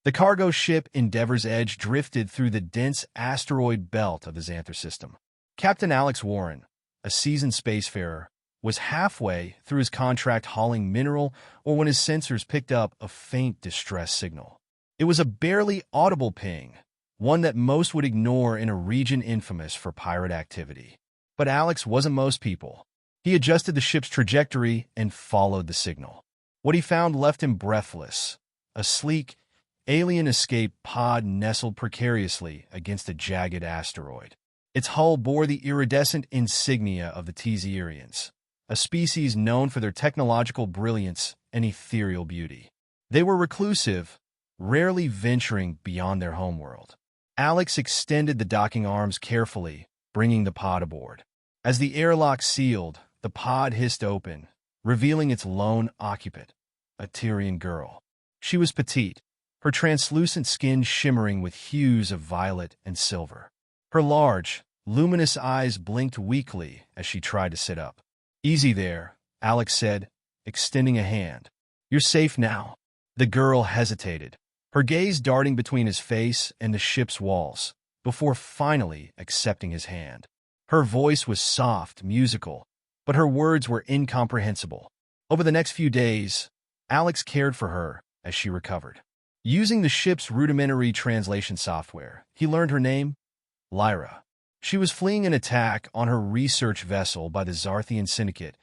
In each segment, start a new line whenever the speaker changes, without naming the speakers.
The cargo ship Endeavor's Edge drifted through the dense asteroid belt of the Xanther system. Captain Alex Warren, a seasoned spacefarer, was halfway through his contract hauling mineral or when his sensors picked up a faint distress signal. It was a barely audible ping, one that most would ignore in a region infamous for pirate activity. But Alex wasn't most people. He adjusted the ship's trajectory and followed the signal. What he found left him breathless. A sleek, alien escape pod nestled precariously against a jagged asteroid. Its hull bore the iridescent insignia of the Tz'yrians, a species known for their technological brilliance and ethereal beauty. They were reclusive, rarely venturing beyond their homeworld. Alex extended the docking arms carefully, bringing the pod aboard. As the airlock sealed, the pod hissed open, revealing its lone occupant, a Tz'yrian girl. She was petite, her translucent skin shimmering with hues of violet and silver. Her large, luminous eyes blinked weakly as she tried to sit up. "Easy there," Alex said, extending a hand. "You're safe now." The girl hesitated, her gaze darting between his face and the ship's walls, before finally accepting his hand. Her voice was soft, musical, but her words were incomprehensible. Over the next few days, Alex cared for her as she recovered. Using the ship's rudimentary translation software, he learned her name, Lyra. She was fleeing an attack on her research vessel by the Tz'yrian Syndicate,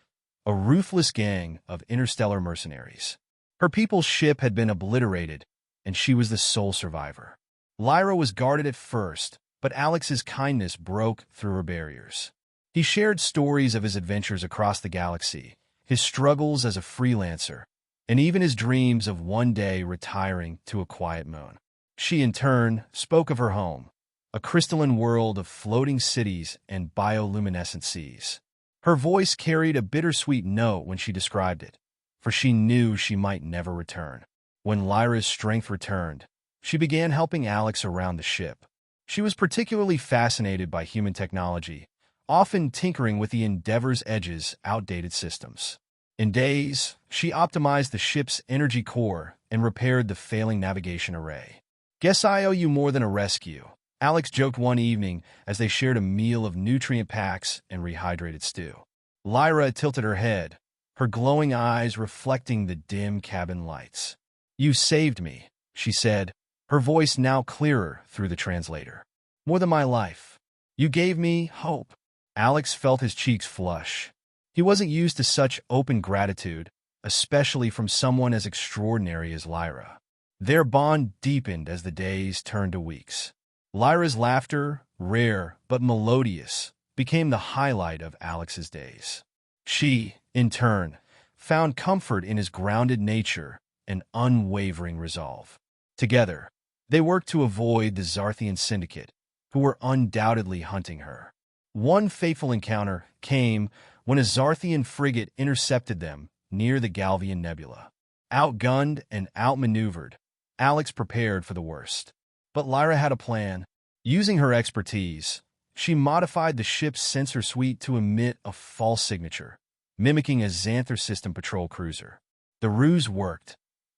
a ruthless gang of interstellar mercenaries. Her people's ship had been obliterated, and she was the sole survivor. Lyra was guarded at first, but Alex's kindness broke through her barriers. He shared stories of his adventures across the galaxy, his struggles as a freelancer, and even his dreams of one day retiring to a quiet moon. She, in turn, spoke of her home, a crystalline world of floating cities and bioluminescent seas. Her voice carried a bittersweet note when she described it, for she knew she might never return. When Lyra's strength returned, she began helping Alex around the ship. She was particularly fascinated by human technology, often tinkering with the Endeavor's Edge's outdated systems. In days, she optimized the ship's energy core and repaired the failing navigation array. "Guess I owe you more than a rescue," Alex joked one evening as they shared a meal of nutrient packs and rehydrated stew. Lyra tilted her head, her glowing eyes reflecting the dim cabin lights. "You saved me," she said, her voice now clearer through the translator. "More than my life. You gave me hope." Alex felt his cheeks flush. He wasn't used to such open gratitude, especially from someone as extraordinary as Lyra. Their bond deepened as the days turned to weeks. Lyra's laughter, rare but melodious, became the highlight of Alex's days. She, in turn, found comfort in his grounded nature and unwavering resolve. Together, they worked to avoid the Tz'yrian Syndicate, who were undoubtedly hunting her. One fateful encounter came when a Tz'yrian frigate intercepted them near the Galvian Nebula. Outgunned and outmaneuvered, Alex prepared for the worst. But Lyra had a plan. Using her expertise, she modified the ship's sensor suite to emit a false signature, mimicking a Xanther system patrol cruiser. The ruse worked.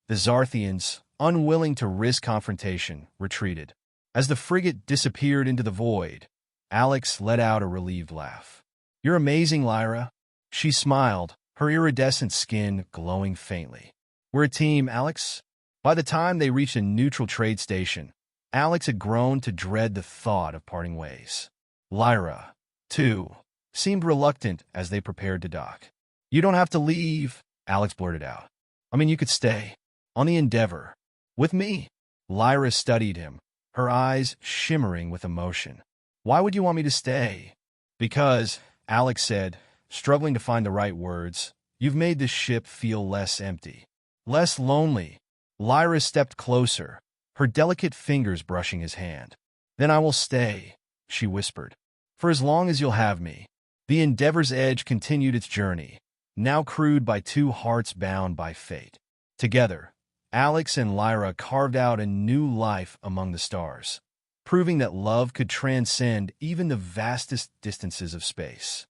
The Tz'yrians, unwilling to risk confrontation, retreated. As the frigate disappeared into the void, Alex let out a relieved laugh. "You're amazing, Lyra." She smiled, her iridescent skin glowing faintly. "We're a team, Alex." By the time they reached a neutral trade station, Alex had grown to dread the thought of parting ways. Lyra, too, seemed reluctant as they prepared to dock. "You don't have to leave," Alex blurted out. "I mean, you could stay. On the Endeavor. With me." Lyra studied him, her eyes shimmering with emotion. "Why would you want me to stay?" "Because," Alex said, struggling to find the right words, "you've made this ship feel less empty. Less lonely." Lyra stepped closer, her delicate fingers brushing his hand. "Then I will stay," she whispered. "For as long as you'll have me." The Endeavor's Edge continued its journey, now crewed by two hearts bound by fate. Together, Alex and Lyra carved out a new life among the stars, proving that love could transcend even the vastest distances of space.